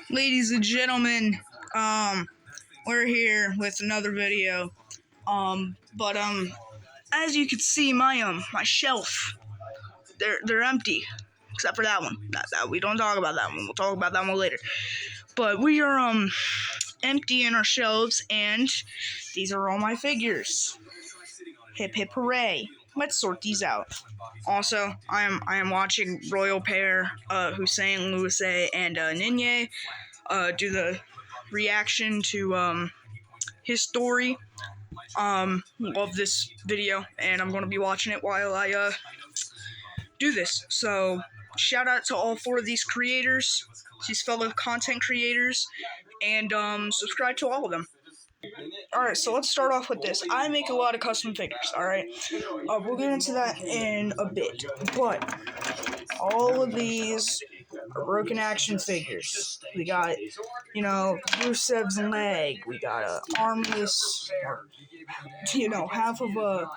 Ladies and gentlemen, we're here with another video. As you can see, my shelf, they're empty, except for that one. That we don't talk about that one. We'll talk about that one later. But we are empty in our shelves, and these are all my figures. Hip hip hooray! Let's sort these out. Also, I am watching Royal Pair, Hussein, Louise, and Ninye do the reaction to his story of this video, and I'm gonna be watching it while I do this. So shout out to all four of these creators, these fellow content creators, and subscribe to all of them. Alright, so let's start off with this. I make a lot of custom figures, alright? We'll get into that in a bit, but all of these are broken action figures. We got, Rusev's leg. We got a armless, half of a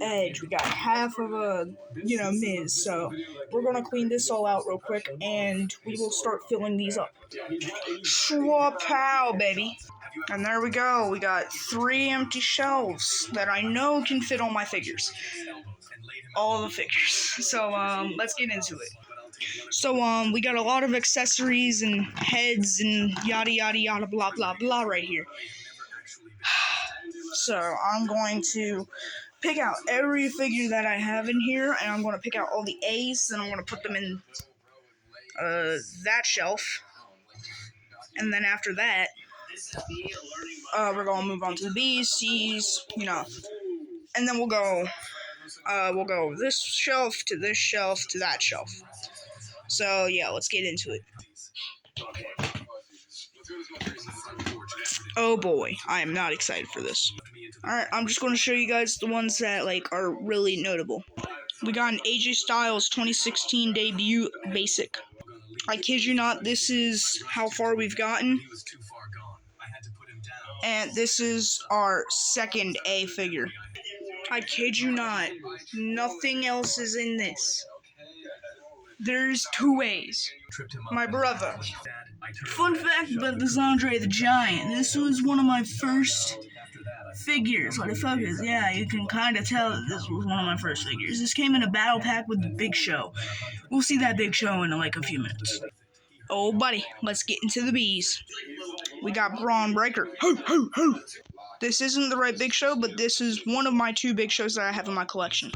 Edge. We got half of a, Miz. So we're gonna clean this all out real quick, and we will start filling these up. Schwa-pow, baby. And there we go. We got 3 empty shelves that I know can fit all my figures. All the figures. So, let's get into it. So, we got a lot of accessories and heads and yada yada yada blah blah blah right here. So, I'm going to pick out every figure that I have in here, and I'm going to pick out all the A's, and I'm going to put them in, that shelf. And then after that, we're going to move on to the B's, C's, and then we'll go this shelf to this shelf to that shelf. So, yeah, let's get into it. Oh boy, I am not excited for this. Alright, I'm just going to show you guys the ones that, are really notable. We got an AJ Styles 2016 debut basic. I kid you not, this is how far we've gotten. And this is our second A figure. I kid you not, nothing else is in this. There's 2 A's. My brother. Fun fact about this Andre the Giant, this was one of my first figures. What the fuck is, yeah, you can kind of tell that this was one of my first figures. This came in a battle pack with the Big Show. We'll see that Big Show in a few minutes. Oh buddy, let's get into the B's. We got Braun Breaker. Ho, ho, ho. This isn't the right Big Show, but this is one of my 2 Big Shows that I have in my collection.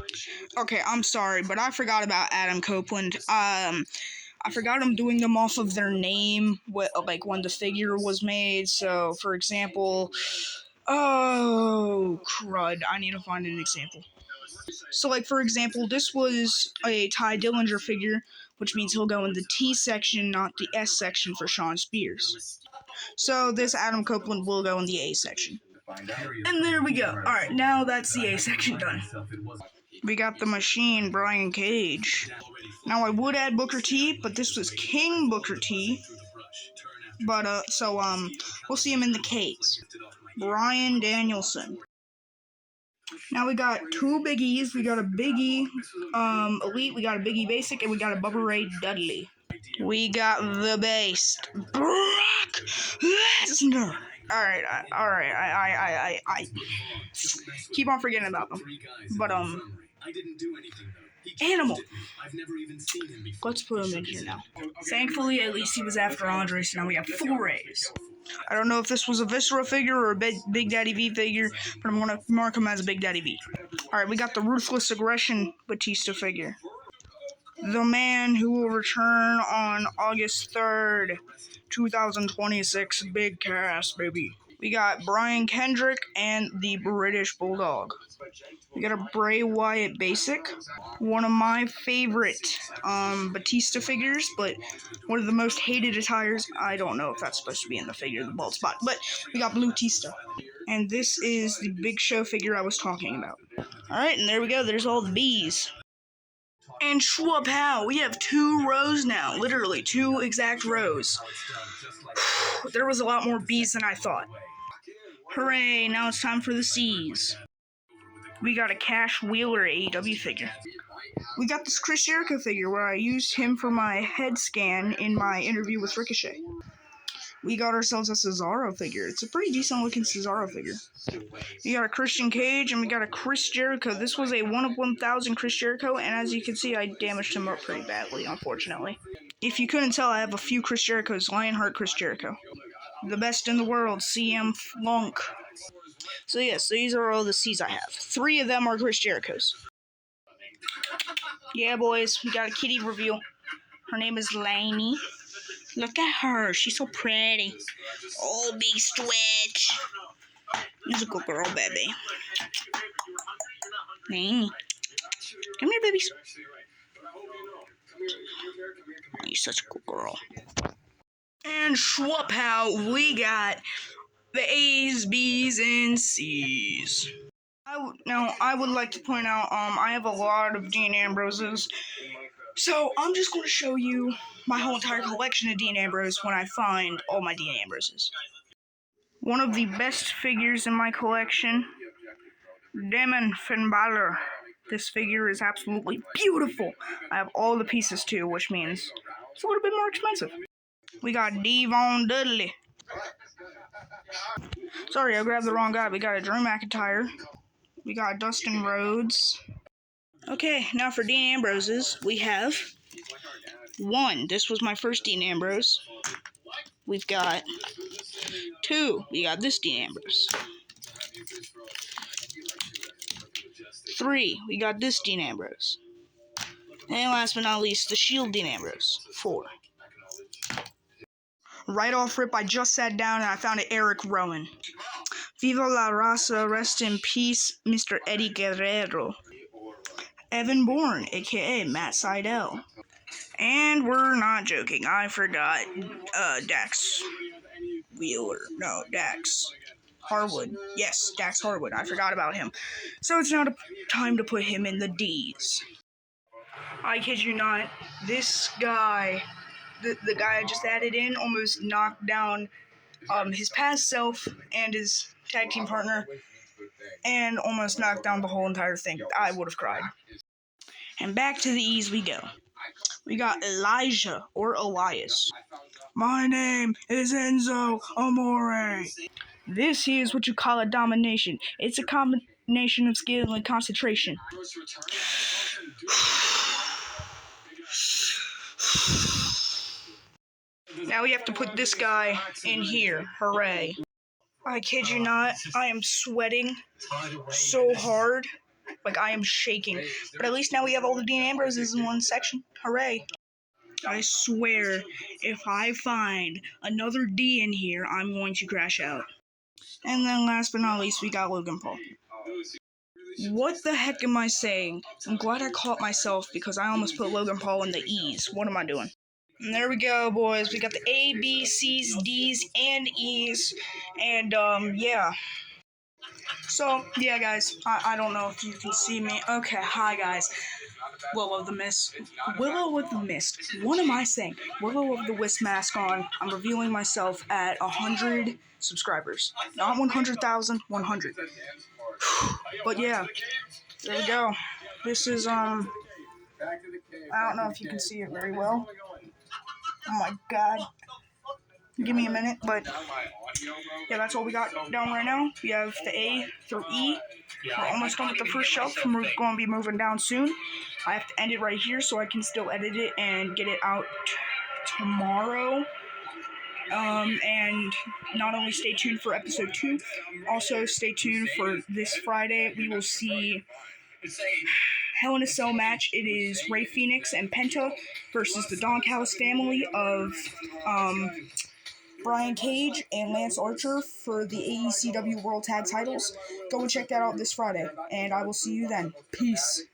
Okay, I'm sorry, but I forgot about Adam Copeland. I forgot I'm doing them off of their name, when the figure was made. So, for example, oh, crud, I need to find an example. So, for example, this was a Ty Dillinger figure, which means he'll go in the T section, not the S section for Sean Spears. So, this Adam Copeland will go in the A section. And there we go. Alright, now that's the A section done. We got the Machine, Brian Cage. Now, I would add Booker T, but this was King Booker T. But, we'll see him in the K's. Bryan Danielson. Now we got 2 Biggies. We got a Biggie Elite, we got a Biggie Basic, and we got a Bubba Ray Dudley. We got the Beast, Brock Lesnar. Alright, I keep on forgetting about them. But, Animal. Let's put him in here now. Thankfully, at least he was after Andre, so now we have 4 A's. I don't know if this was a Viscera figure or a Big Daddy V figure, but I'm going to mark him as a Big Daddy V. Alright, we got the Ruthless Aggression Batista figure. The man who will return on August 3rd, 2026. Big cast, baby. We got Brian Kendrick and the British Bulldog. We got a Bray Wyatt Basic. One of my favorite Batista figures, but one of the most hated attires. I don't know if that's supposed to be in the figure, the bald spot. But we got Blue Tista. And this is the Big Show figure I was talking about. Alright, and there we go. There's all the B's. And schwa-pow, we have 2 rows now. Literally, 2 exact rows. There was a lot more B's than I thought. Hooray, now it's time for the C's. We got a Cash Wheeler AEW figure. We got this Chris Jericho figure where I used him for my head scan in my interview with Ricochet. We got ourselves a Cesaro figure. It's a pretty decent looking Cesaro figure. We got a Christian Cage and we got a Chris Jericho. This was a 1 of 1,000 Chris Jericho, and as you can see, I damaged him up pretty badly, unfortunately. If you couldn't tell, I have a few Chris Jerichos. Lionheart Chris Jericho. The best in the world, CM Flunk. So yes, these are all the C's I have. 3 of them are Chris Jerichos. Yeah, boys, we got a kitty review. Her name is Lainey. Look at her, she's so pretty. Oh, big stretch. She's a good girl, baby. Lainey. Come here, babies. Oh, you're such a cool girl. And swap out, we got the A's, B's, and C's. I would like to point out, I have a lot of Dean Ambroses. So, I'm just going to show you my whole entire collection of Dean Ambrose when I find all my Dean Ambroses. One of the best figures in my collection, Damon Finn Balor. This figure is absolutely beautiful. I have all the pieces too, which means it's a little bit more expensive. We got Devon Dudley. Sorry, I grabbed the wrong guy. We got a Drew McIntyre. We got Dustin Rhodes. Okay, now for Dean Ambroses, we have 1. This was my first Dean Ambrose. We've got 2. We got this Dean Ambrose. 3. We got this Dean Ambrose. And last but not least, the Shield Dean Ambrose. 4. Right off rip, I just sat down and I found an Eric Rowan. Viva la raza, rest in peace, Mr. Eddie Guerrero. Evan Bourne, aka Matt Sydal. And we're not joking, I forgot Dax Wheeler. No, Dax Harwood. Yes, Dax Harwood. I forgot about him. So it's now time to put him in the D's. I kid you not, this guy, the guy I just added in, almost knocked down his past self and his tag team partner, and almost knocked down the whole entire thing. I would have cried. And back to the E's we go. We got Elijah, or Elias. My name is Enzo Amore. This here is what you call a domination. It's a combination of skill and concentration. Now we have to put this guy in here. Hooray. I kid you not, I am sweating so hard. Like, I am shaking. But at least now we have all the Dean Ambroses in one section. Hooray. I swear, if I find another D in here, I'm going to crash out. And then last but not least, we got Logan Paul. What the heck am I saying? I'm glad I caught myself because I almost put Logan Paul in the E's. What am I doing? And there we go, boys. We got the A, B, C's, D's, and E's. And, yeah. So, yeah, guys. I don't know if you can see me. Okay, hi, guys. Willow the Mist. Willow with the Mist. What am I saying? Willow of the Wisp mask on. I'm revealing myself at 100 subscribers. Not 100,000, 100. But, yeah. There we go. This is, I don't know if you can see it very well. Oh my god. Give me a minute, but yeah, that's all we got down right now. We have the A through E. We're almost done with the first shelf, and we're going to be moving down soon. I have to end it right here so I can still edit it and get it out tomorrow. And not only stay tuned for episode 2, also stay tuned for this Friday. We will see Hell in a Cell match. It is Rey Fenix and Penta versus the Doghouse family of Brian Cage and Lance Archer for the AECW World Tag Titles. Go and check that out this Friday, and I will see you then. Peace.